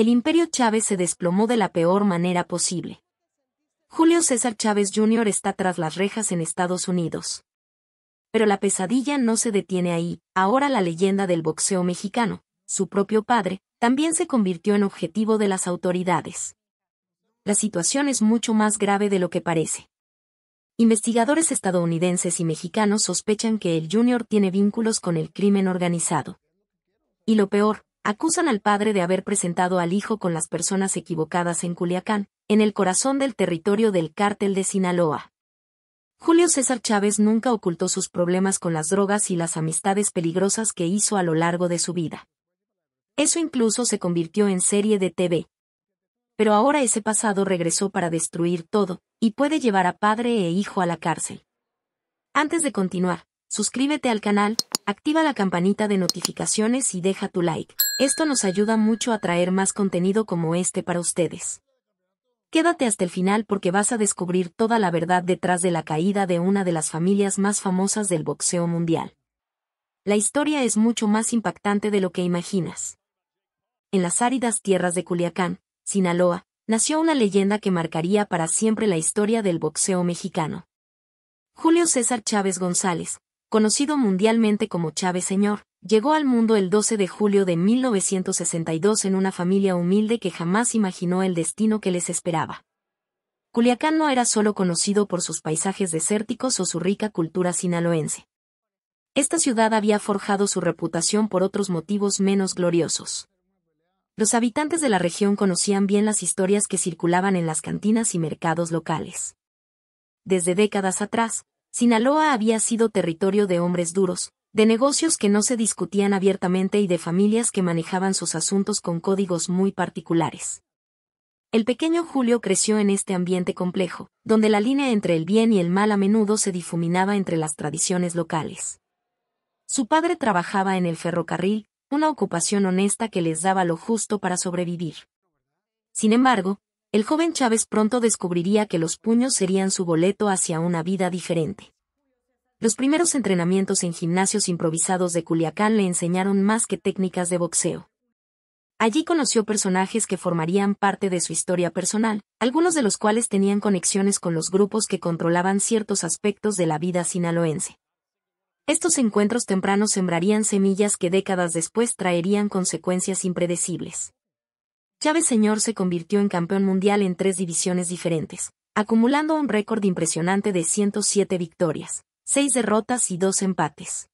el imperio Chávez se desplomó de la peor manera posible. Julio César Chávez Jr. está tras las rejas en Estados Unidos. Pero la pesadilla no se detiene ahí. Ahora la leyenda del boxeo mexicano, su propio padre, también se convirtió en objetivo de las autoridades. La situación es mucho más grave de lo que parece. Investigadores estadounidenses y mexicanos sospechan que el Junior tiene vínculos con el crimen organizado. Y lo peor, acusan al padre de haber presentado al hijo con las personas equivocadas en Culiacán, en el corazón del territorio del cártel de Sinaloa. Julio César Chávez nunca ocultó sus problemas con las drogas y las amistades peligrosas que hizo a lo largo de su vida. Eso incluso se convirtió en serie de TV. Pero ahora ese pasado regresó para destruir todo, y puede llevar a padre e hijo a la cárcel. Antes de continuar, suscríbete al canal, activa la campanita de notificaciones y deja tu like. Esto nos ayuda mucho a traer más contenido como este para ustedes. Quédate hasta el final porque vas a descubrir toda la verdad detrás de la caída de una de las familias más famosas del boxeo mundial. La historia es mucho más impactante de lo que imaginas. En las áridas tierras de Culiacán, Sinaloa, nació una leyenda que marcaría para siempre la historia del boxeo mexicano. Julio César Chávez González, conocido mundialmente como Chávez Señor, llegó al mundo el 12 de julio de 1962 en una familia humilde que jamás imaginó el destino que les esperaba. Culiacán no era solo conocido por sus paisajes desérticos o su rica cultura sinaloense. Esta ciudad había forjado su reputación por otros motivos menos gloriosos. Los habitantes de la región conocían bien las historias que circulaban en las cantinas y mercados locales. Desde décadas atrás, Sinaloa había sido territorio de hombres duros, de negocios que no se discutían abiertamente y de familias que manejaban sus asuntos con códigos muy particulares. El pequeño Julio creció en este ambiente complejo, donde la línea entre el bien y el mal a menudo se difuminaba entre las tradiciones locales. Su padre trabajaba en el ferrocarril, una ocupación honesta que les daba lo justo para sobrevivir. Sin embargo, el joven Chávez pronto descubriría que los puños serían su boleto hacia una vida diferente. Los primeros entrenamientos en gimnasios improvisados de Culiacán le enseñaron más que técnicas de boxeo. Allí conoció personajes que formarían parte de su historia personal, algunos de los cuales tenían conexiones con los grupos que controlaban ciertos aspectos de la vida sinaloense. Estos encuentros tempranos sembrarían semillas que décadas después traerían consecuencias impredecibles. Chávez Señor se convirtió en campeón mundial en 3 divisiones diferentes, acumulando un récord impresionante de 107 victorias, 6 derrotas y 2 empates.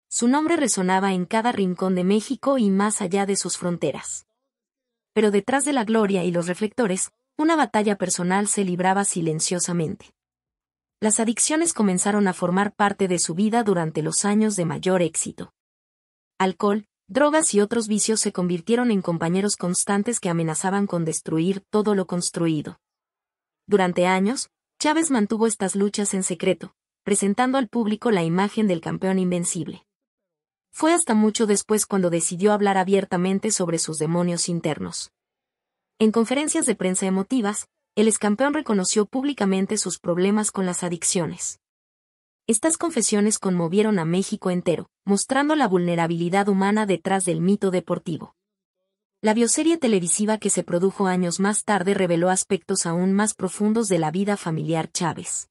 Su nombre resonaba en cada rincón de México y más allá de sus fronteras. Pero detrás de la gloria y los reflectores, una batalla personal se libraba silenciosamente. Las adicciones comenzaron a formar parte de su vida durante los años de mayor éxito. Alcohol, drogas y otros vicios se convirtieron en compañeros constantes que amenazaban con destruir todo lo construido. Durante años, Chávez mantuvo estas luchas en secreto, presentando al público la imagen del campeón invencible. Fue hasta mucho después cuando decidió hablar abiertamente sobre sus demonios internos. En conferencias de prensa emotivas, el excampeón reconoció públicamente sus problemas con las adicciones. Estas confesiones conmovieron a México entero, mostrando la vulnerabilidad humana detrás del mito deportivo. La bioserie televisiva que se produjo años más tarde reveló aspectos aún más profundos de la vida familiar Chávez.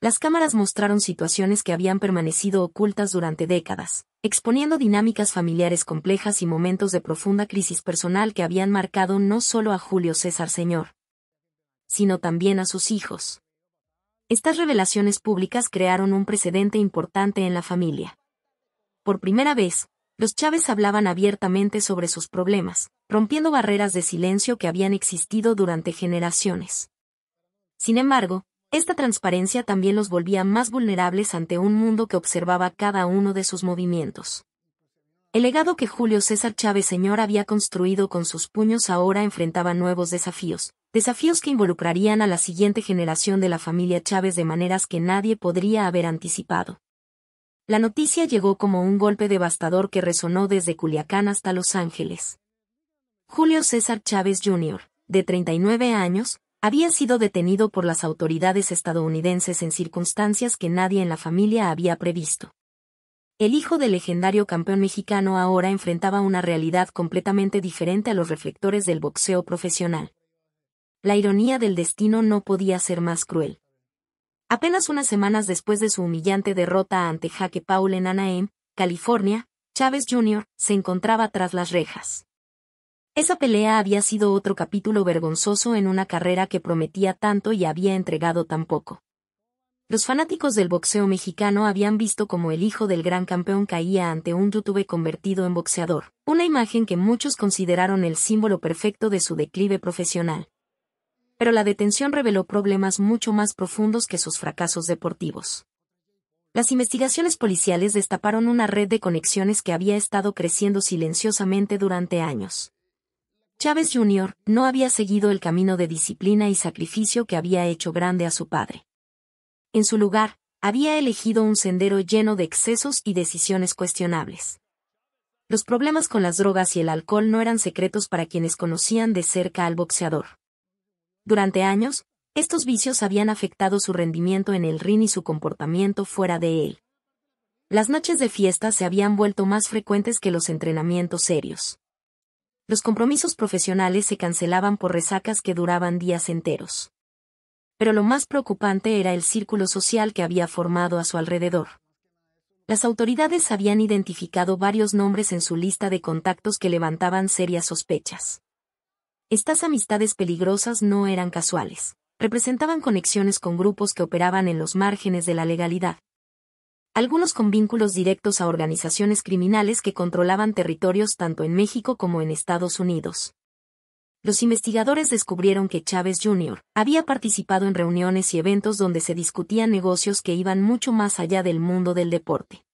Las cámaras mostraron situaciones que habían permanecido ocultas durante décadas, exponiendo dinámicas familiares complejas y momentos de profunda crisis personal que habían marcado no solo a Julio César Señor, sino también a sus hijos. Estas revelaciones públicas crearon un precedente importante en la familia. Por primera vez, los Chávez hablaban abiertamente sobre sus problemas, rompiendo barreras de silencio que habían existido durante generaciones. Sin embargo, esta transparencia también los volvía más vulnerables ante un mundo que observaba cada uno de sus movimientos. El legado que Julio César Chávez Señor había construido con sus puños ahora enfrentaba nuevos desafíos que involucrarían a la siguiente generación de la familia Chávez de maneras que nadie podría haber anticipado. La noticia llegó como un golpe devastador que resonó desde Culiacán hasta Los Ángeles. Julio César Chávez Jr., de 39 años, había sido detenido por las autoridades estadounidenses en circunstancias que nadie en la familia había previsto. El hijo del legendario campeón mexicano ahora enfrentaba una realidad completamente diferente a los reflectores del boxeo profesional. La ironía del destino no podía ser más cruel. Apenas unas semanas después de su humillante derrota ante Jake Paul en Anaheim, California, Chávez Jr. se encontraba tras las rejas. Esa pelea había sido otro capítulo vergonzoso en una carrera que prometía tanto y había entregado tan poco. Los fanáticos del boxeo mexicano habían visto cómo el hijo del gran campeón caía ante un youtuber convertido en boxeador, una imagen que muchos consideraron el símbolo perfecto de su declive profesional. Pero la detención reveló problemas mucho más profundos que sus fracasos deportivos. Las investigaciones policiales destaparon una red de conexiones que había estado creciendo silenciosamente durante años. Chávez Jr. no había seguido el camino de disciplina y sacrificio que había hecho grande a su padre. En su lugar, había elegido un sendero lleno de excesos y decisiones cuestionables. Los problemas con las drogas y el alcohol no eran secretos para quienes conocían de cerca al boxeador. Durante años, estos vicios habían afectado su rendimiento en el ring y su comportamiento fuera de él. Las noches de fiesta se habían vuelto más frecuentes que los entrenamientos serios. Los compromisos profesionales se cancelaban por resacas que duraban días enteros. Pero lo más preocupante era el círculo social que había formado a su alrededor. Las autoridades habían identificado varios nombres en su lista de contactos que levantaban serias sospechas. Estas amistades peligrosas no eran casuales, representaban conexiones con grupos que operaban en los márgenes de la legalidad. Algunos con vínculos directos a organizaciones criminales que controlaban territorios tanto en México como en Estados Unidos. Los investigadores descubrieron que Chávez Jr. había participado en reuniones y eventos donde se discutían negocios que iban mucho más allá del mundo del deporte.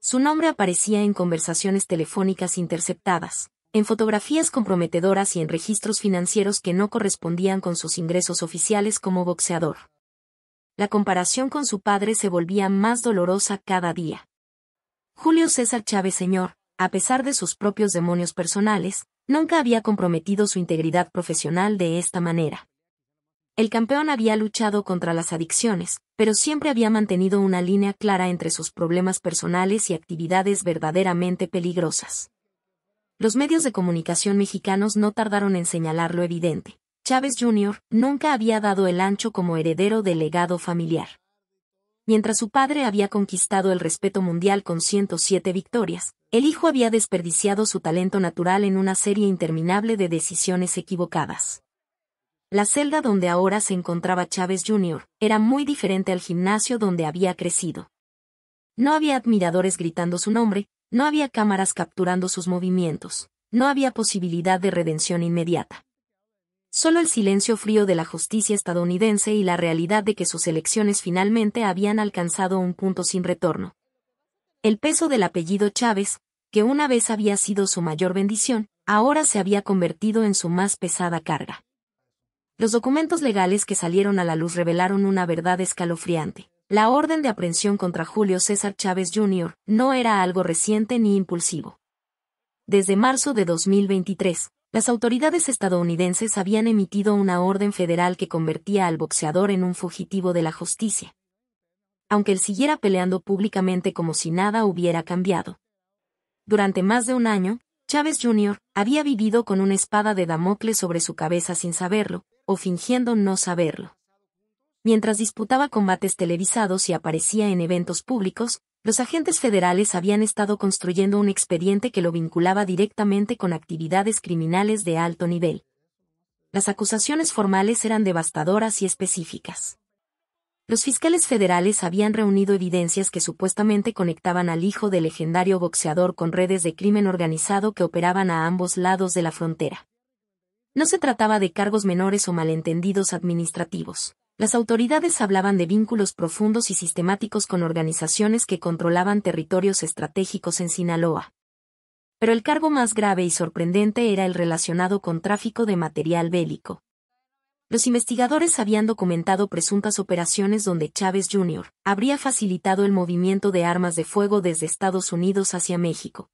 Su nombre aparecía en conversaciones telefónicas interceptadas, en fotografías comprometedoras y en registros financieros que no correspondían con sus ingresos oficiales como boxeador. La comparación con su padre se volvía más dolorosa cada día. Julio César Chávez Sr., a pesar de sus propios demonios personales, nunca había comprometido su integridad profesional de esta manera. El campeón había luchado contra las adicciones, pero siempre había mantenido una línea clara entre sus problemas personales y actividades verdaderamente peligrosas. Los medios de comunicación mexicanos no tardaron en señalar lo evidente. Chávez Jr. nunca había dado el ancho como heredero del legado familiar. Mientras su padre había conquistado el respeto mundial con 107 victorias, el hijo había desperdiciado su talento natural en una serie interminable de decisiones equivocadas. La celda donde ahora se encontraba Chávez Jr. era muy diferente al gimnasio donde había crecido. No había admiradores gritando su nombre, no había cámaras capturando sus movimientos, no había posibilidad de redención inmediata. Solo el silencio frío de la justicia estadounidense y la realidad de que sus elecciones finalmente habían alcanzado un punto sin retorno. El peso del apellido Chávez, que una vez había sido su mayor bendición, ahora se había convertido en su más pesada carga. Los documentos legales que salieron a la luz revelaron una verdad escalofriante. La orden de aprehensión contra Julio César Chávez Jr. no era algo reciente ni impulsivo. Desde marzo de 2023, las autoridades estadounidenses habían emitido una orden federal que convertía al boxeador en un fugitivo de la justicia. Aunque él siguiera peleando públicamente como si nada hubiera cambiado. Durante más de un año, Chávez Jr. había vivido con una espada de Damocles sobre su cabeza sin saberlo, o fingiendo no saberlo. Mientras disputaba combates televisados y aparecía en eventos públicos, los agentes federales habían estado construyendo un expediente que lo vinculaba directamente con actividades criminales de alto nivel. Las acusaciones formales eran devastadoras y específicas. Los fiscales federales habían reunido evidencias que supuestamente conectaban al hijo del legendario boxeador con redes de crimen organizado que operaban a ambos lados de la frontera. No se trataba de cargos menores o malentendidos administrativos. Las autoridades hablaban de vínculos profundos y sistemáticos con organizaciones que controlaban territorios estratégicos en Sinaloa. Pero el cargo más grave y sorprendente era el relacionado con tráfico de material bélico. Los investigadores habían documentado presuntas operaciones donde Chávez Jr. habría facilitado el movimiento de armas de fuego desde Estados Unidos hacia México.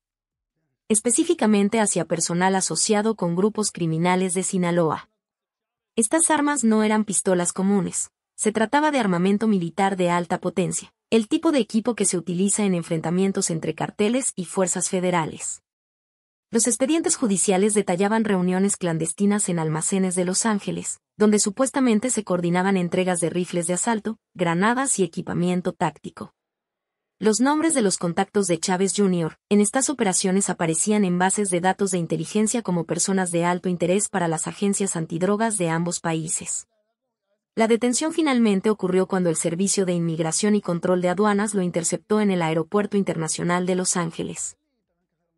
Específicamente hacia personal asociado con grupos criminales de Sinaloa. Estas armas no eran pistolas comunes, se trataba de armamento militar de alta potencia, el tipo de equipo que se utiliza en enfrentamientos entre carteles y fuerzas federales. Los expedientes judiciales detallaban reuniones clandestinas en almacenes de Los Ángeles, donde supuestamente se coordinaban entregas de rifles de asalto, granadas y equipamiento táctico. Los nombres de los contactos de Chávez Jr. en estas operaciones aparecían en bases de datos de inteligencia como personas de alto interés para las agencias antidrogas de ambos países. La detención finalmente ocurrió cuando el Servicio de Inmigración y Control de Aduanas lo interceptó en el Aeropuerto Internacional de Los Ángeles.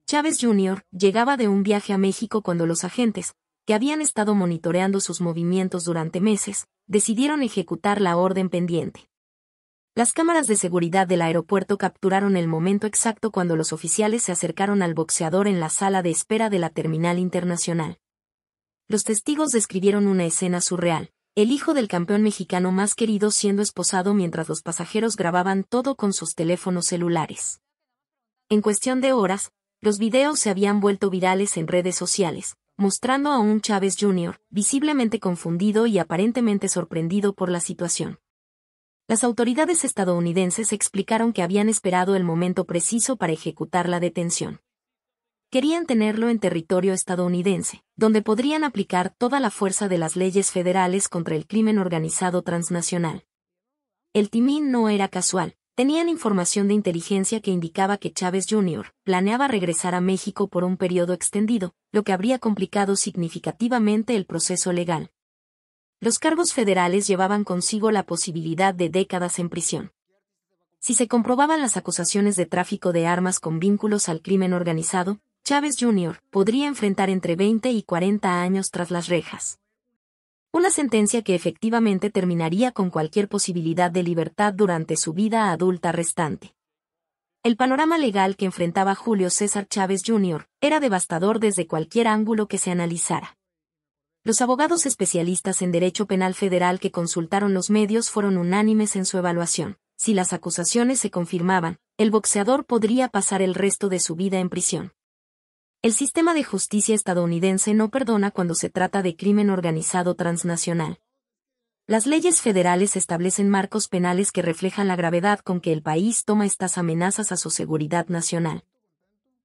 Chávez Jr. llegaba de un viaje a México cuando los agentes, que habían estado monitoreando sus movimientos durante meses, decidieron ejecutar la orden pendiente. Las cámaras de seguridad del aeropuerto capturaron el momento exacto cuando los oficiales se acercaron al boxeador en la sala de espera de la terminal internacional. Los testigos describieron una escena surreal, el hijo del campeón mexicano más querido siendo esposado mientras los pasajeros grababan todo con sus teléfonos celulares. En cuestión de horas, los videos se habían vuelto virales en redes sociales, mostrando a un Chávez Jr. visiblemente confundido y aparentemente sorprendido por la situación. Las autoridades estadounidenses explicaron que habían esperado el momento preciso para ejecutar la detención. Querían tenerlo en territorio estadounidense, donde podrían aplicar toda la fuerza de las leyes federales contra el crimen organizado transnacional. El timing no era casual, tenían información de inteligencia que indicaba que Chávez Jr. planeaba regresar a México por un periodo extendido, lo que habría complicado significativamente el proceso legal. Los cargos federales llevaban consigo la posibilidad de décadas en prisión. Si se comprobaban las acusaciones de tráfico de armas con vínculos al crimen organizado, Chávez Jr. podría enfrentar entre 20 y 40 años tras las rejas. Una sentencia que efectivamente terminaría con cualquier posibilidad de libertad durante su vida adulta restante. El panorama legal que enfrentaba Julio César Chávez Jr. era devastador desde cualquier ángulo que se analizara. Los abogados especialistas en derecho penal federal que consultaron los medios fueron unánimes en su evaluación. Si las acusaciones se confirmaban, el boxeador podría pasar el resto de su vida en prisión. El sistema de justicia estadounidense no perdona cuando se trata de crimen organizado transnacional. Las leyes federales establecen marcos penales que reflejan la gravedad con que el país toma estas amenazas a su seguridad nacional.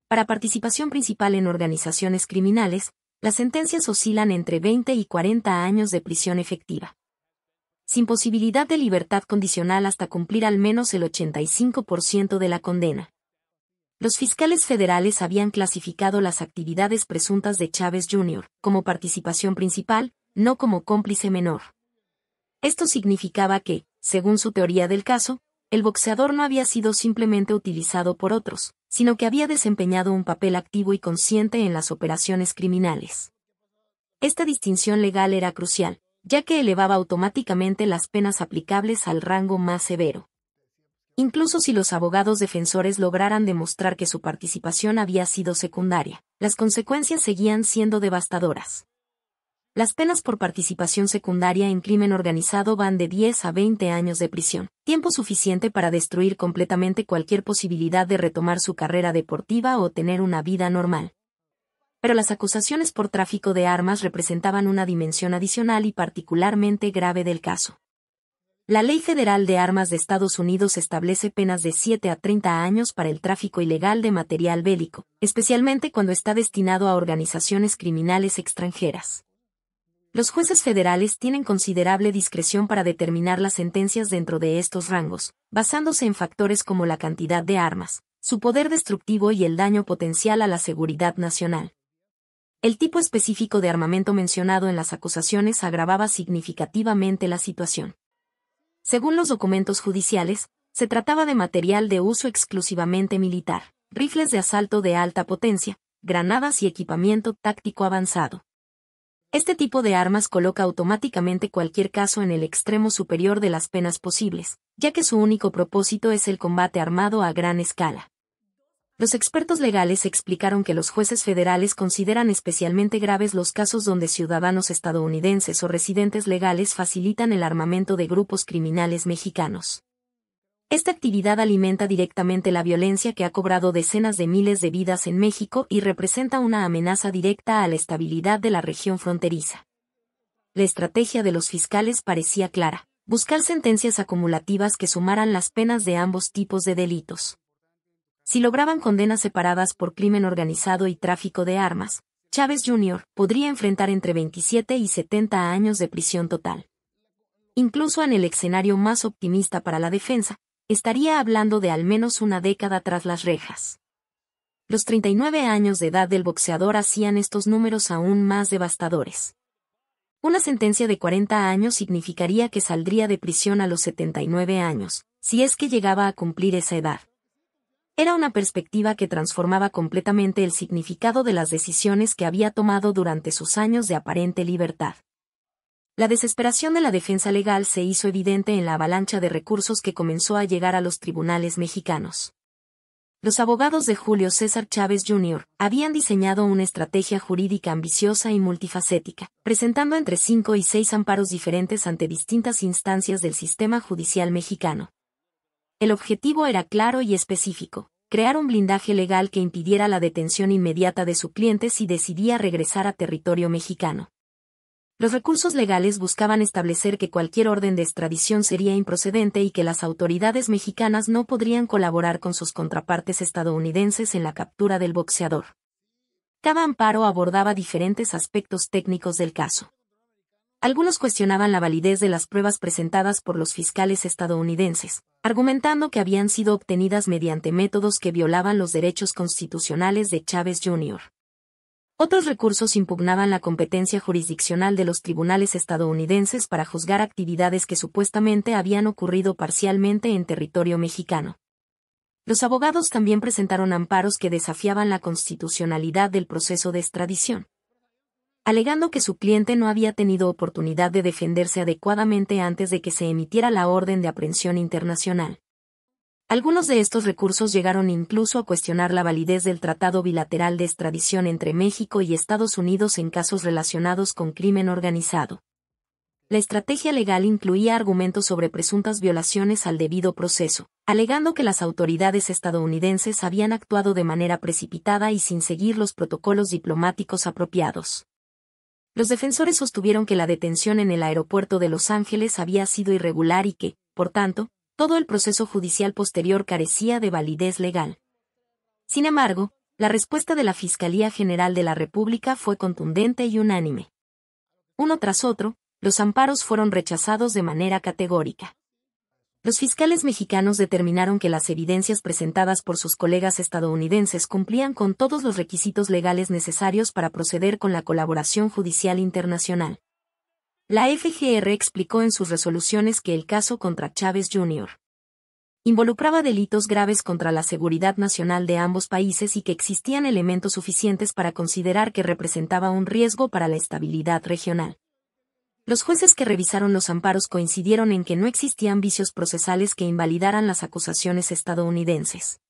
Para participación principal en organizaciones criminales, las sentencias oscilan entre 20 y 40 años de prisión efectiva, sin posibilidad de libertad condicional hasta cumplir al menos el 85% de la condena. Los fiscales federales habían clasificado las actividades presuntas de Chávez Jr. como participación principal, no como cómplice menor. Esto significaba que, según su teoría del caso, el boxeador no había sido simplemente utilizado por otros, sino que había desempeñado un papel activo y consciente en las operaciones criminales. Esta distinción legal era crucial, ya que elevaba automáticamente las penas aplicables al rango más severo. Incluso si los abogados defensores lograran demostrar que su participación había sido secundaria, las consecuencias seguían siendo devastadoras. Las penas por participación secundaria en crimen organizado van de 10 a 20 años de prisión, tiempo suficiente para destruir completamente cualquier posibilidad de retomar su carrera deportiva o tener una vida normal. Pero las acusaciones por tráfico de armas representaban una dimensión adicional y particularmente grave del caso. La Ley Federal de Armas de Estados Unidos establece penas de 7 a 30 años para el tráfico ilegal de material bélico, especialmente cuando está destinado a organizaciones criminales extranjeras. Los jueces federales tienen considerable discreción para determinar las sentencias dentro de estos rangos, basándose en factores como la cantidad de armas, su poder destructivo y el daño potencial a la seguridad nacional. El tipo específico de armamento mencionado en las acusaciones agravaba significativamente la situación. Según los documentos judiciales, se trataba de material de uso exclusivamente militar, rifles de asalto de alta potencia, granadas y equipamiento táctico avanzado. Este tipo de armas coloca automáticamente cualquier caso en el extremo superior de las penas posibles, ya que su único propósito es el combate armado a gran escala. Los expertos legales explicaron que los jueces federales consideran especialmente graves los casos donde ciudadanos estadounidenses o residentes legales facilitan el armamento de grupos criminales mexicanos. Esta actividad alimenta directamente la violencia que ha cobrado decenas de miles de vidas en México y representa una amenaza directa a la estabilidad de la región fronteriza. La estrategia de los fiscales parecía clara: Buscar sentencias acumulativas que sumaran las penas de ambos tipos de delitos. Si lograban condenas separadas por crimen organizado y tráfico de armas, Chávez Jr. podría enfrentar entre 27 y 70 años de prisión total. Incluso en el escenario más optimista para la defensa, estaría hablando de al menos una década tras las rejas. Los 39 años de edad del boxeador hacían estos números aún más devastadores. Una sentencia de 40 años significaría que saldría de prisión a los 79 años, si es que llegaba a cumplir esa edad. Era una perspectiva que transformaba completamente el significado de las decisiones que había tomado durante sus años de aparente libertad. La desesperación de la defensa legal se hizo evidente en la avalancha de recursos que comenzó a llegar a los tribunales mexicanos. Los abogados de Julio César Chávez Jr. habían diseñado una estrategia jurídica ambiciosa y multifacética, presentando entre 5 y 6 amparos diferentes ante distintas instancias del sistema judicial mexicano. El objetivo era claro y específico: crear un blindaje legal que impidiera la detención inmediata de su cliente si decidía regresar a territorio mexicano. Los recursos legales buscaban establecer que cualquier orden de extradición sería improcedente y que las autoridades mexicanas no podrían colaborar con sus contrapartes estadounidenses en la captura del boxeador. Cada amparo abordaba diferentes aspectos técnicos del caso. Algunos cuestionaban la validez de las pruebas presentadas por los fiscales estadounidenses, argumentando que habían sido obtenidas mediante métodos que violaban los derechos constitucionales de Chávez Jr. Otros recursos impugnaban la competencia jurisdiccional de los tribunales estadounidenses para juzgar actividades que supuestamente habían ocurrido parcialmente en territorio mexicano. Los abogados también presentaron amparos que desafiaban la constitucionalidad del proceso de extradición, alegando que su cliente no había tenido oportunidad de defenderse adecuadamente antes de que se emitiera la orden de aprehensión internacional. Algunos de estos recursos llegaron incluso a cuestionar la validez del Tratado Bilateral de Extradición entre México y Estados Unidos en casos relacionados con crimen organizado. La estrategia legal incluía argumentos sobre presuntas violaciones al debido proceso, alegando que las autoridades estadounidenses habían actuado de manera precipitada y sin seguir los protocolos diplomáticos apropiados. Los defensores sostuvieron que la detención en el aeropuerto de Los Ángeles había sido irregular y que, por tanto, todo el proceso judicial posterior carecía de validez legal. Sin embargo, la respuesta de la Fiscalía General de la República fue contundente y unánime. Uno tras otro, los amparos fueron rechazados de manera categórica. Los fiscales mexicanos determinaron que las evidencias presentadas por sus colegas estadounidenses cumplían con todos los requisitos legales necesarios para proceder con la colaboración judicial internacional. La FGR explicó en sus resoluciones que el caso contra Chávez Jr. involucraba delitos graves contra la seguridad nacional de ambos países y que existían elementos suficientes para considerar que representaba un riesgo para la estabilidad regional. Los jueces que revisaron los amparos coincidieron en que no existían vicios procesales que invalidaran las acusaciones estadounidenses.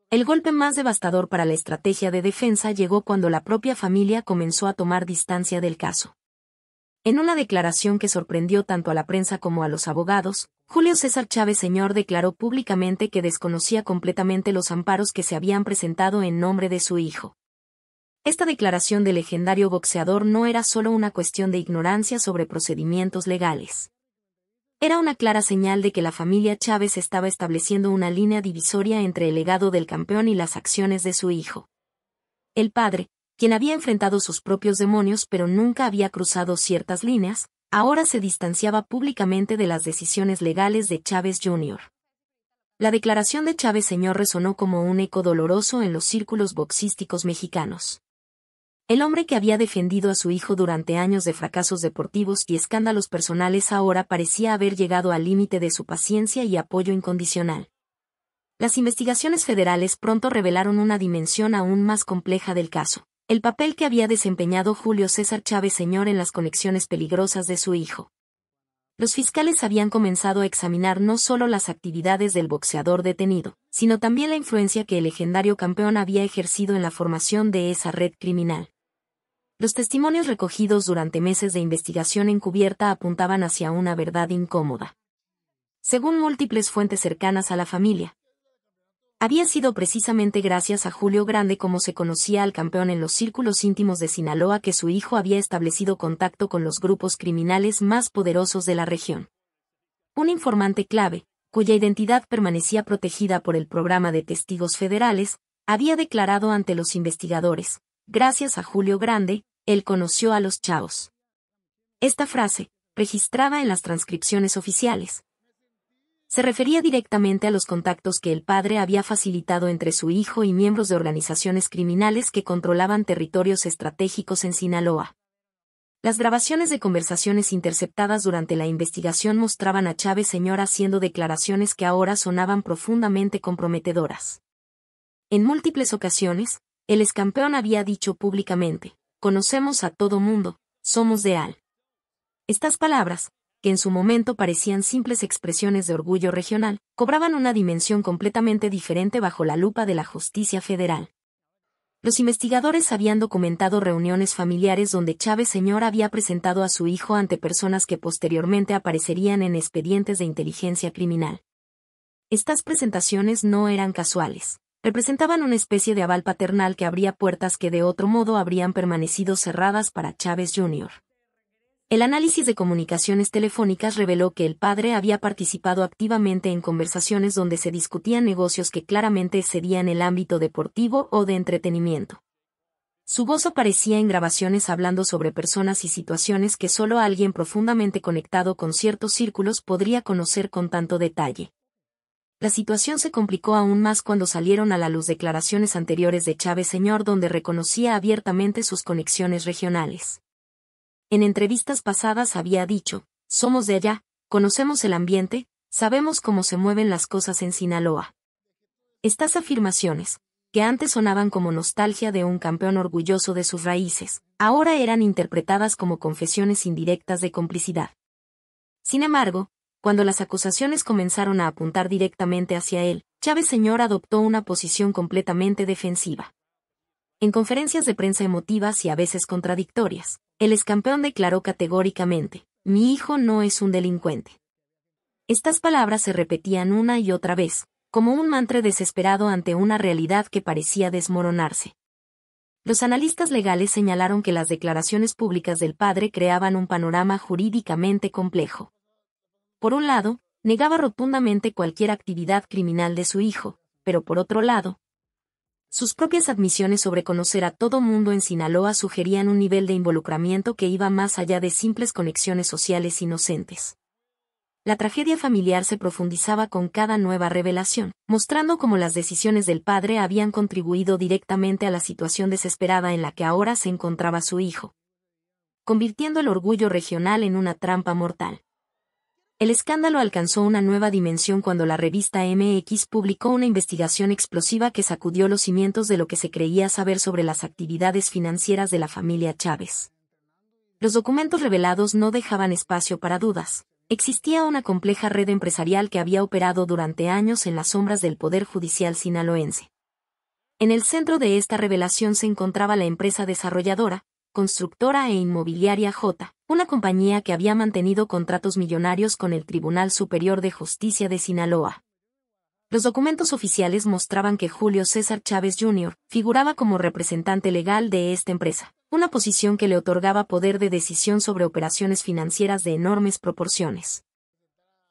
El golpe más devastador para la estrategia de defensa llegó cuando la propia familia comenzó a tomar distancia del caso. En una declaración que sorprendió tanto a la prensa como a los abogados, Julio César Chávez Sr. declaró públicamente que desconocía completamente los amparos que se habían presentado en nombre de su hijo. Esta declaración del legendario boxeador no era solo una cuestión de ignorancia sobre procedimientos legales. Era una clara señal de que la familia Chávez estaba estableciendo una línea divisoria entre el legado del campeón y las acciones de su hijo. El padre, quien había enfrentado sus propios demonios pero nunca había cruzado ciertas líneas, ahora se distanciaba públicamente de las decisiones legales de Chávez Jr. La declaración de Chávez Sr. resonó como un eco doloroso en los círculos boxísticos mexicanos. El hombre que había defendido a su hijo durante años de fracasos deportivos y escándalos personales ahora parecía haber llegado al límite de su paciencia y apoyo incondicional. Las investigaciones federales pronto revelaron una dimensión aún más compleja del caso: el papel que había desempeñado Julio César Chávez Sr. en las conexiones peligrosas de su hijo. Los fiscales habían comenzado a examinar no solo las actividades del boxeador detenido, sino también la influencia que el legendario campeón había ejercido en la formación de esa red criminal. Los testimonios recogidos durante meses de investigación encubierta apuntaban hacia una verdad incómoda. Según múltiples fuentes cercanas a la familia, había sido precisamente gracias a Julio Grande como se conocía al campeón en los círculos íntimos de Sinaloa que su hijo había establecido contacto con los grupos criminales más poderosos de la región. Un informante clave, cuya identidad permanecía protegida por el programa de testigos federales, había declarado ante los investigadores: gracias a Julio Grande, él conoció a los chavos. Esta frase, registrada en las transcripciones oficiales, se refería directamente a los contactos que el padre había facilitado entre su hijo y miembros de organizaciones criminales que controlaban territorios estratégicos en Sinaloa. Las grabaciones de conversaciones interceptadas durante la investigación mostraban a Chávez Sr. haciendo declaraciones que ahora sonaban profundamente comprometedoras. En múltiples ocasiones, el excampeón había dicho públicamente: conocemos a todo mundo, somos de Al. Estas palabras, que en su momento parecían simples expresiones de orgullo regional, cobraban una dimensión completamente diferente bajo la lupa de la justicia federal. Los investigadores habían documentado reuniones familiares donde Chávez Sr. había presentado a su hijo ante personas que posteriormente aparecerían en expedientes de inteligencia criminal. Estas presentaciones no eran casuales. Representaban una especie de aval paternal que abría puertas que de otro modo habrían permanecido cerradas para Chávez Jr. El análisis de comunicaciones telefónicas reveló que el padre había participado activamente en conversaciones donde se discutían negocios que claramente excedían el ámbito deportivo o de entretenimiento. Su voz aparecía en grabaciones hablando sobre personas y situaciones que solo alguien profundamente conectado con ciertos círculos podría conocer con tanto detalle. La situación se complicó aún más cuando salieron a la luz declaraciones anteriores de Chávez Sr. donde reconocía abiertamente sus conexiones regionales. En entrevistas pasadas había dicho: somos de allá, conocemos el ambiente, sabemos cómo se mueven las cosas en Sinaloa. Estas afirmaciones, que antes sonaban como nostalgia de un campeón orgulloso de sus raíces, ahora eran interpretadas como confesiones indirectas de complicidad. Sin embargo, cuando las acusaciones comenzaron a apuntar directamente hacia él, Chávez Sr. adoptó una posición completamente defensiva. En conferencias de prensa emotivas y a veces contradictorias, el excampeón declaró categóricamente: mi hijo no es un delincuente. Estas palabras se repetían una y otra vez, como un mantra desesperado ante una realidad que parecía desmoronarse. Los analistas legales señalaron que las declaraciones públicas del padre creaban un panorama jurídicamente complejo. Por un lado, negaba rotundamente cualquier actividad criminal de su hijo, pero por otro lado, sus propias admisiones sobre conocer a todo mundo en Sinaloa sugerían un nivel de involucramiento que iba más allá de simples conexiones sociales inocentes. La tragedia familiar se profundizaba con cada nueva revelación, mostrando cómo las decisiones del padre habían contribuido directamente a la situación desesperada en la que ahora se encontraba su hijo, convirtiendo el orgullo regional en una trampa mortal. El escándalo alcanzó una nueva dimensión cuando la revista MX publicó una investigación explosiva que sacudió los cimientos de lo que se creía saber sobre las actividades financieras de la familia Chávez. Los documentos revelados no dejaban espacio para dudas. Existía una compleja red empresarial que había operado durante años en las sombras del poder judicial sinaloense. En el centro de esta revelación se encontraba la empresa desarrolladora, constructora e inmobiliaria J, una compañía que había mantenido contratos millonarios con el Tribunal Superior de Justicia de Sinaloa. Los documentos oficiales mostraban que Julio César Chávez Jr. figuraba como representante legal de esta empresa, una posición que le otorgaba poder de decisión sobre operaciones financieras de enormes proporciones.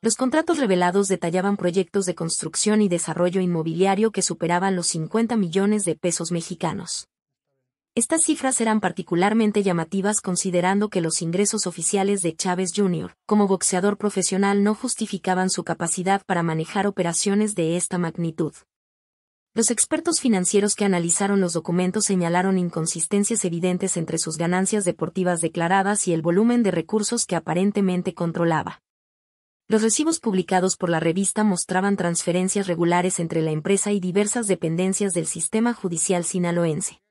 Los contratos revelados detallaban proyectos de construcción y desarrollo inmobiliario que superaban los 50 millones de pesos mexicanos. Estas cifras eran particularmente llamativas considerando que los ingresos oficiales de Chávez Jr. como boxeador profesional no justificaban su capacidad para manejar operaciones de esta magnitud. Los expertos financieros que analizaron los documentos señalaron inconsistencias evidentes entre sus ganancias deportivas declaradas y el volumen de recursos que aparentemente controlaba. Los recibos publicados por la revista mostraban transferencias regulares entre la empresa y diversas dependencias del sistema judicial sinaloense.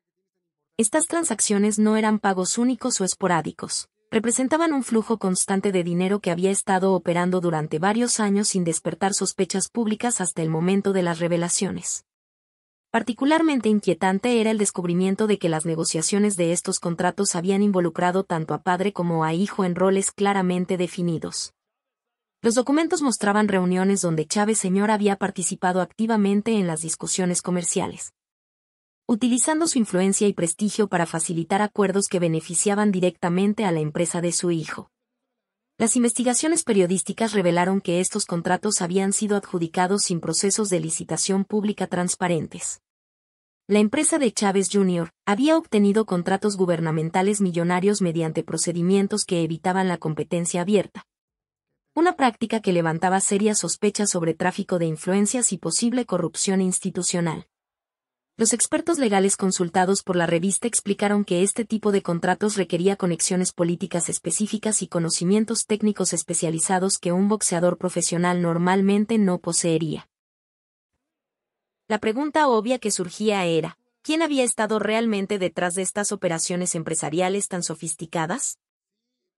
Estas transacciones no eran pagos únicos o esporádicos, representaban un flujo constante de dinero que había estado operando durante varios años sin despertar sospechas públicas hasta el momento de las revelaciones. Particularmente inquietante era el descubrimiento de que las negociaciones de estos contratos habían involucrado tanto a padre como a hijo en roles claramente definidos. Los documentos mostraban reuniones donde Chávez Sr. había participado activamente en las discusiones comerciales, utilizando su influencia y prestigio para facilitar acuerdos que beneficiaban directamente a la empresa de su hijo. Las investigaciones periodísticas revelaron que estos contratos habían sido adjudicados sin procesos de licitación pública transparentes. La empresa de Chávez Jr. había obtenido contratos gubernamentales millonarios mediante procedimientos que evitaban la competencia abierta. Una práctica que levantaba serias sospechas sobre tráfico de influencias y posible corrupción institucional. Los expertos legales consultados por la revista explicaron que este tipo de contratos requería conexiones políticas específicas y conocimientos técnicos especializados que un boxeador profesional normalmente no poseería. La pregunta obvia que surgía era, ¿quién había estado realmente detrás de estas operaciones empresariales tan sofisticadas?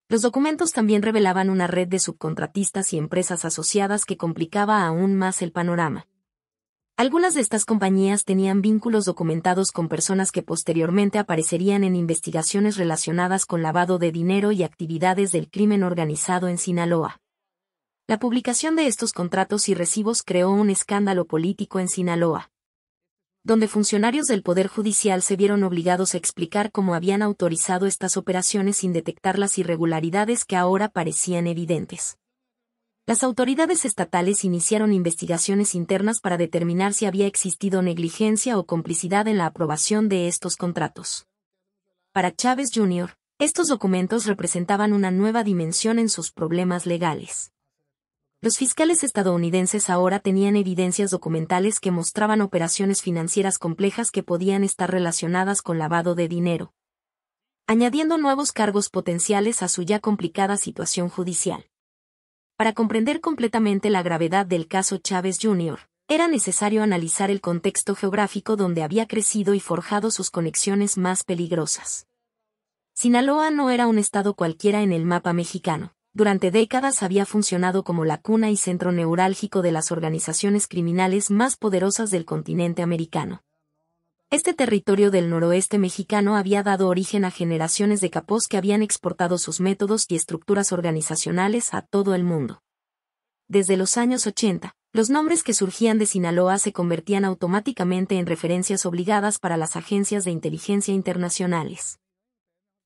Los documentos también revelaban una red de subcontratistas y empresas asociadas que complicaba aún más el panorama. Algunas de estas compañías tenían vínculos documentados con personas que posteriormente aparecerían en investigaciones relacionadas con lavado de dinero y actividades del crimen organizado en Sinaloa. La publicación de estos contratos y recibos creó un escándalo político en Sinaloa, donde funcionarios del Poder Judicial se vieron obligados a explicar cómo habían autorizado estas operaciones sin detectar las irregularidades que ahora parecían evidentes. Las autoridades estatales iniciaron investigaciones internas para determinar si había existido negligencia o complicidad en la aprobación de estos contratos. Para Chávez Jr., estos documentos representaban una nueva dimensión en sus problemas legales. Los fiscales estadounidenses ahora tenían evidencias documentales que mostraban operaciones financieras complejas que podían estar relacionadas con lavado de dinero, añadiendo nuevos cargos potenciales a su ya complicada situación judicial. Para comprender completamente la gravedad del caso Chávez Jr., era necesario analizar el contexto geográfico donde había crecido y forjado sus conexiones más peligrosas. Sinaloa no era un estado cualquiera en el mapa mexicano. Durante décadas había funcionado como la cuna y centro neurálgico de las organizaciones criminales más poderosas del continente americano. Este territorio del noroeste mexicano había dado origen a generaciones de capos que habían exportado sus métodos y estructuras organizacionales a todo el mundo. Desde los años 80, los nombres que surgían de Sinaloa se convertían automáticamente en referencias obligadas para las agencias de inteligencia internacionales.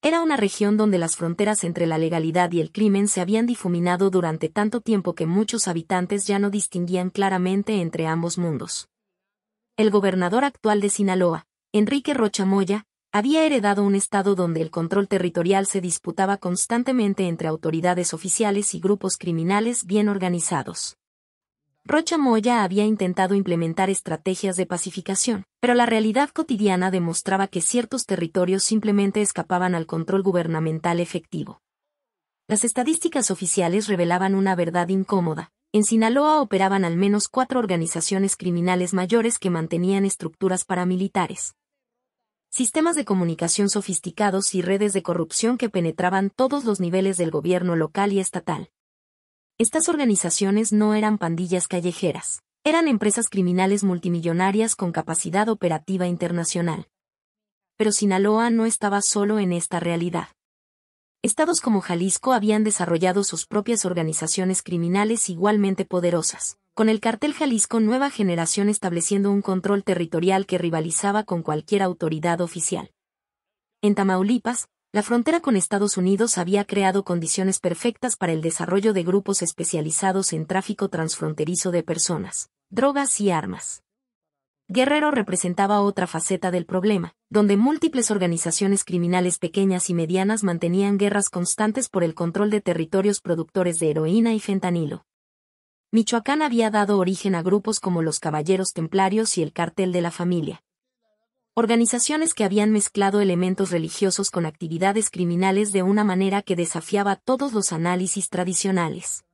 Era una región donde las fronteras entre la legalidad y el crimen se habían difuminado durante tanto tiempo que muchos habitantes ya no distinguían claramente entre ambos mundos. El gobernador actual de Sinaloa, Enrique Rocha Moya, había heredado un estado donde el control territorial se disputaba constantemente entre autoridades oficiales y grupos criminales bien organizados. Rocha Moya había intentado implementar estrategias de pacificación, pero la realidad cotidiana demostraba que ciertos territorios simplemente escapaban al control gubernamental efectivo. Las estadísticas oficiales revelaban una verdad incómoda. En Sinaloa operaban al menos 4 organizaciones criminales mayores que mantenían estructuras paramilitares, sistemas de comunicación sofisticados y redes de corrupción que penetraban todos los niveles del gobierno local y estatal. Estas organizaciones no eran pandillas callejeras, eran empresas criminales multimillonarias con capacidad operativa internacional. Pero Sinaloa no estaba solo en esta realidad. Estados como Jalisco habían desarrollado sus propias organizaciones criminales igualmente poderosas, con el Cartel Jalisco Nueva Generación estableciendo un control territorial que rivalizaba con cualquier autoridad oficial. En Tamaulipas, la frontera con Estados Unidos había creado condiciones perfectas para el desarrollo de grupos especializados en tráfico transfronterizo de personas, drogas y armas. Guerrero representaba otra faceta del problema, donde múltiples organizaciones criminales pequeñas y medianas mantenían guerras constantes por el control de territorios productores de heroína y fentanilo. Michoacán había dado origen a grupos como los Caballeros Templarios y el Cártel de la Familia. Organizaciones que habían mezclado elementos religiosos con actividades criminales de una manera que desafiaba todos los análisis tradicionales.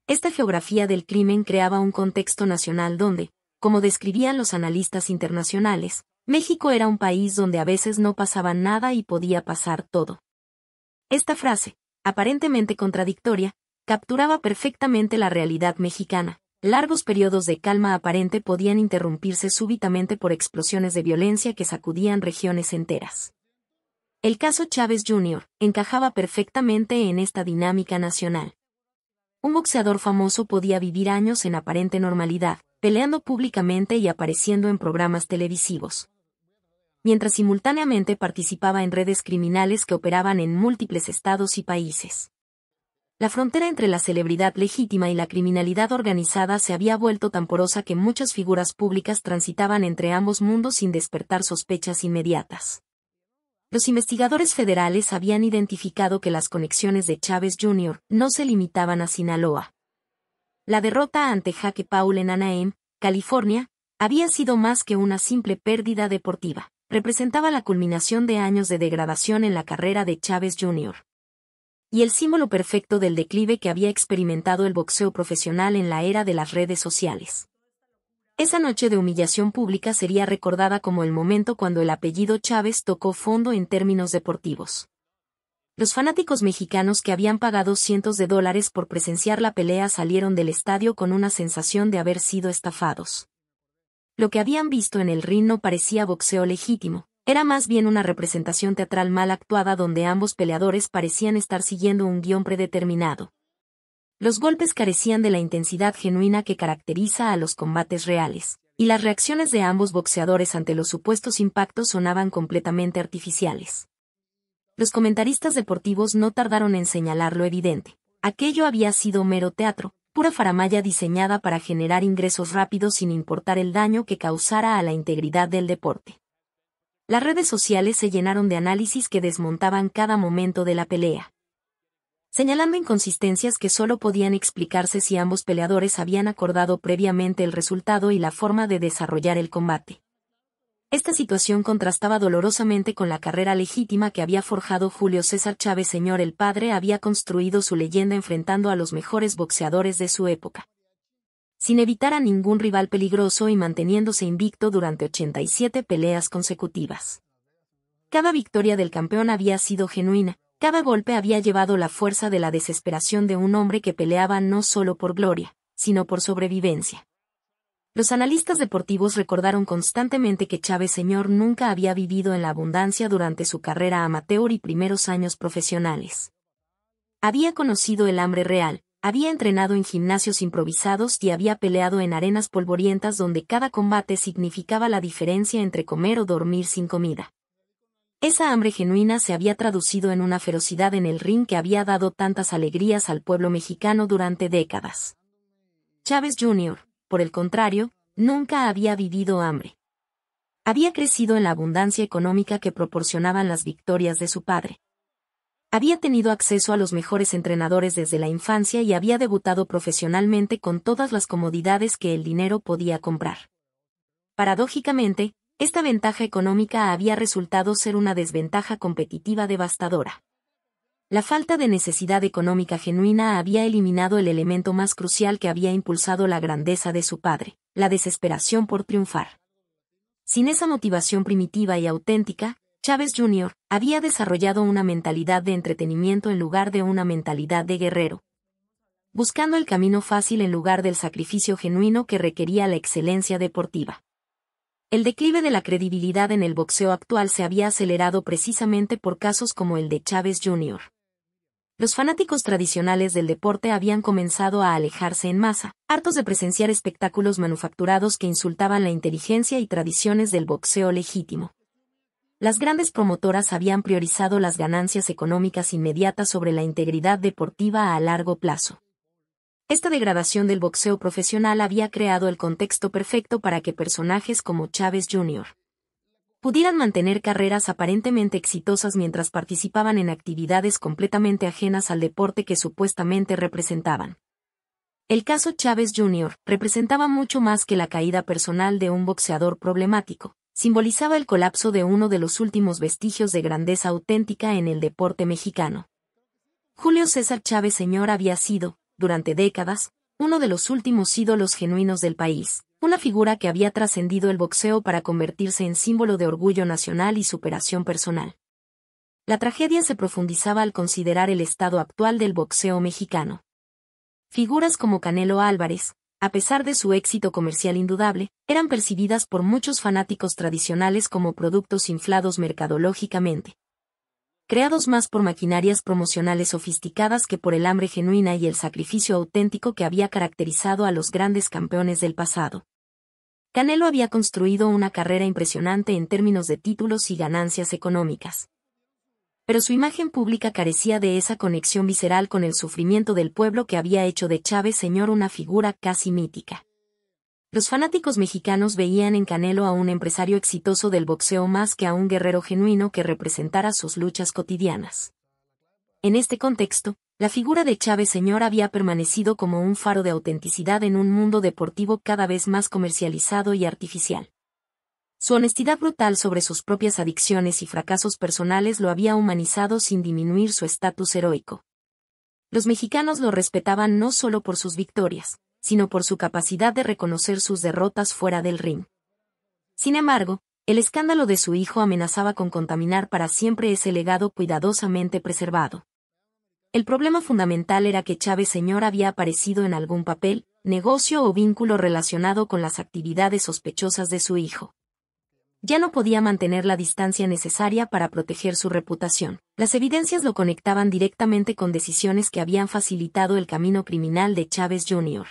Esta geografía del crimen creaba un contexto nacional donde, como describían los analistas internacionales, México era un país donde a veces no pasaba nada y podía pasar todo. Esta frase, aparentemente contradictoria, capturaba perfectamente la realidad mexicana. Largos periodos de calma aparente podían interrumpirse súbitamente por explosiones de violencia que sacudían regiones enteras. El caso Chávez Jr. encajaba perfectamente en esta dinámica nacional. Un boxeador famoso podía vivir años en aparente normalidad, peleando públicamente y apareciendo en programas televisivos, mientras simultáneamente participaba en redes criminales que operaban en múltiples estados y países. La frontera entre la celebridad legítima y la criminalidad organizada se había vuelto tan porosa que muchas figuras públicas transitaban entre ambos mundos sin despertar sospechas inmediatas. Los investigadores federales habían identificado que las conexiones de Chávez Jr. no se limitaban a Sinaloa. La derrota ante Jake Paul en Anaheim, California, había sido más que una simple pérdida deportiva. Representaba la culminación de años de degradación en la carrera de Chávez Jr. y el símbolo perfecto del declive que había experimentado el boxeo profesional en la era de las redes sociales. Esa noche de humillación pública sería recordada como el momento cuando el apellido Chávez tocó fondo en términos deportivos. Los fanáticos mexicanos que habían pagado cientos de dólares por presenciar la pelea salieron del estadio con una sensación de haber sido estafados. Lo que habían visto en el ring no parecía boxeo legítimo. Era más bien una representación teatral mal actuada donde ambos peleadores parecían estar siguiendo un guión predeterminado. Los golpes carecían de la intensidad genuina que caracteriza a los combates reales, y las reacciones de ambos boxeadores ante los supuestos impactos sonaban completamente artificiales. Los comentaristas deportivos no tardaron en señalar lo evidente. Aquello había sido mero teatro, pura faramalla diseñada para generar ingresos rápidos sin importar el daño que causara a la integridad del deporte. Las redes sociales se llenaron de análisis que desmontaban cada momento de la pelea, señalando inconsistencias que solo podían explicarse si ambos peleadores habían acordado previamente el resultado y la forma de desarrollar el combate. Esta situación contrastaba dolorosamente con la carrera legítima que había forjado Julio César Chávez Sr. El padre había construido su leyenda enfrentando a los mejores boxeadores de su época, sin evitar a ningún rival peligroso y manteniéndose invicto durante 87 peleas consecutivas. Cada victoria del campeón había sido genuina, cada golpe había llevado la fuerza de la desesperación de un hombre que peleaba no solo por gloria, sino por sobrevivencia. Los analistas deportivos recordaron constantemente que Chávez Sr. nunca había vivido en la abundancia durante su carrera amateur y primeros años profesionales. Había conocido el hambre real, había entrenado en gimnasios improvisados y había peleado en arenas polvorientas donde cada combate significaba la diferencia entre comer o dormir sin comida. Esa hambre genuina se había traducido en una ferocidad en el ring que había dado tantas alegrías al pueblo mexicano durante décadas. Chávez Jr., por el contrario, nunca había vivido hambre. Había crecido en la abundancia económica que proporcionaban las victorias de su padre. Había tenido acceso a los mejores entrenadores desde la infancia y había debutado profesionalmente con todas las comodidades que el dinero podía comprar. Paradójicamente, esta ventaja económica había resultado ser una desventaja competitiva devastadora. La falta de necesidad económica genuina había eliminado el elemento más crucial que había impulsado la grandeza de su padre, la desesperación por triunfar. Sin esa motivación primitiva y auténtica, Chávez Jr. había desarrollado una mentalidad de entretenimiento en lugar de una mentalidad de guerrero, buscando el camino fácil en lugar del sacrificio genuino que requería la excelencia deportiva. El declive de la credibilidad en el boxeo actual se había acelerado precisamente por casos como el de Chávez Jr. Los fanáticos tradicionales del deporte habían comenzado a alejarse en masa, hartos de presenciar espectáculos manufacturados que insultaban la inteligencia y tradiciones del boxeo legítimo. Las grandes promotoras habían priorizado las ganancias económicas inmediatas sobre la integridad deportiva a largo plazo. Esta degradación del boxeo profesional había creado el contexto perfecto para que personajes como Chávez Jr. pudieran mantener carreras aparentemente exitosas mientras participaban en actividades completamente ajenas al deporte que supuestamente representaban. El caso Chávez Jr. representaba mucho más que la caída personal de un boxeador problemático. Simbolizaba el colapso de uno de los últimos vestigios de grandeza auténtica en el deporte mexicano. Julio César Chávez Sr. había sido, durante décadas, uno de los últimos ídolos genuinos del país, una figura que había trascendido el boxeo para convertirse en símbolo de orgullo nacional y superación personal. La tragedia se profundizaba al considerar el estado actual del boxeo mexicano. Figuras como Canelo Álvarez, a pesar de su éxito comercial indudable, eran percibidas por muchos fanáticos tradicionales como productos inflados mercadológicamente, creados más por maquinarias promocionales sofisticadas que por el hambre genuina y el sacrificio auténtico que había caracterizado a los grandes campeones del pasado. Canelo había construido una carrera impresionante en términos de títulos y ganancias económicas. pero su imagen pública carecía de esa conexión visceral con el sufrimiento del pueblo que había hecho de Chávez Sr. una figura casi mítica. Los fanáticos mexicanos veían en Canelo a un empresario exitoso del boxeo más que a un guerrero genuino que representara sus luchas cotidianas. En este contexto, la figura de Chávez Sr. había permanecido como un faro de autenticidad en un mundo deportivo cada vez más comercializado y artificial. Su honestidad brutal sobre sus propias adicciones y fracasos personales lo había humanizado sin disminuir su estatus heroico. Los mexicanos lo respetaban no solo por sus victorias, sino por su capacidad de reconocer sus derrotas fuera del ring. Sin embargo, el escándalo de su hijo amenazaba con contaminar para siempre ese legado cuidadosamente preservado. El problema fundamental era que Chávez Sr. había aparecido en algún papel, negocio o vínculo relacionado con las actividades sospechosas de su hijo. Ya no podía mantener la distancia necesaria para proteger su reputación. Las evidencias lo conectaban directamente con decisiones que habían facilitado el camino criminal de Chávez Jr.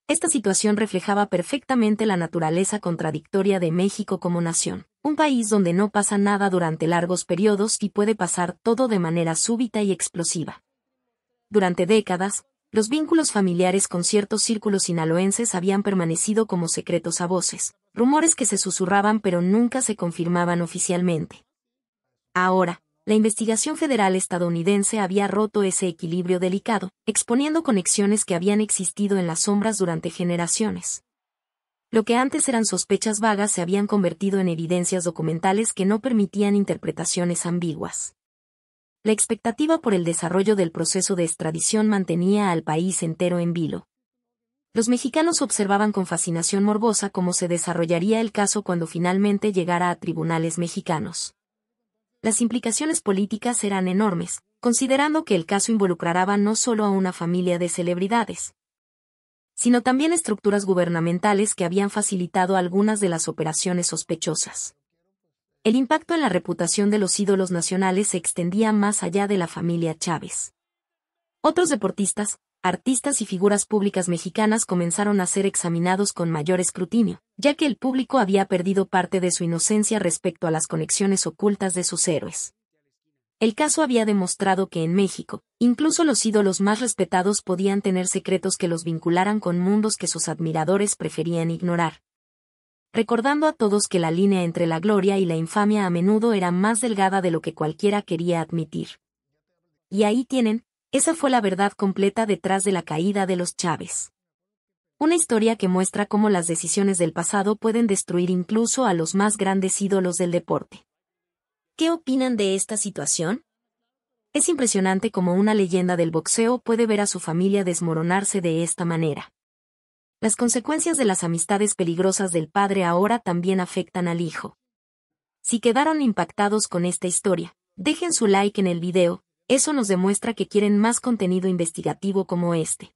Esta situación reflejaba perfectamente la naturaleza contradictoria de México como nación, un país donde no pasa nada durante largos periodos y puede pasar todo de manera súbita y explosiva. Durante décadas, los vínculos familiares con ciertos círculos sinaloenses habían permanecido como secretos a voces, rumores que se susurraban pero nunca se confirmaban oficialmente. Ahora, la investigación federal estadounidense había roto ese equilibrio delicado, exponiendo conexiones que habían existido en las sombras durante generaciones. Lo que antes eran sospechas vagas se habían convertido en evidencias documentales que no permitían interpretaciones ambiguas. La expectativa por el desarrollo del proceso de extradición mantenía al país entero en vilo. Los mexicanos observaban con fascinación morbosa cómo se desarrollaría el caso cuando finalmente llegara a tribunales mexicanos. Las implicaciones políticas eran enormes, considerando que el caso involucraba no solo a una familia de celebridades, sino también estructuras gubernamentales que habían facilitado algunas de las operaciones sospechosas. El impacto en la reputación de los ídolos nacionales se extendía más allá de la familia Chávez. Otros deportistas, artistas y figuras públicas mexicanas comenzaron a ser examinados con mayor escrutinio, ya que el público había perdido parte de su inocencia respecto a las conexiones ocultas de sus héroes. El caso había demostrado que en México, incluso los ídolos más respetados podían tener secretos que los vincularan con mundos que sus admiradores preferían ignorar. Recordando a todos que la línea entre la gloria y la infamia a menudo era más delgada de lo que cualquiera quería admitir. Y ahí tienen, esa fue la verdad completa detrás de la caída de los Chávez. Una historia que muestra cómo las decisiones del pasado pueden destruir incluso a los más grandes ídolos del deporte. ¿Qué opinan de esta situación? Es impresionante cómo una leyenda del boxeo puede ver a su familia desmoronarse de esta manera. Las consecuencias de las amistades peligrosas del padre ahora también afectan al hijo. Si quedaron impactados con esta historia, dejen su like en el video, eso nos demuestra que quieren más contenido investigativo como este.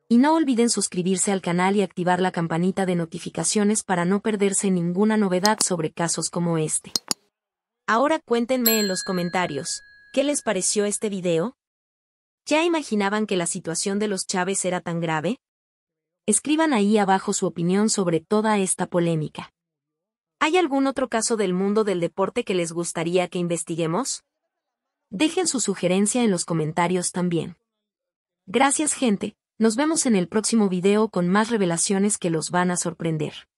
Y no olviden suscribirse al canal y activar la campanita de notificaciones para no perderse ninguna novedad sobre casos como este. Ahora cuéntenme en los comentarios, ¿qué les pareció este video? ¿Ya imaginaban que la situación de los Chávez era tan grave? Escriban ahí abajo su opinión sobre toda esta polémica. ¿Hay algún otro caso del mundo del deporte que les gustaría que investiguemos? Dejen su sugerencia en los comentarios también. Gracias, gente, nos vemos en el próximo video con más revelaciones que los van a sorprender.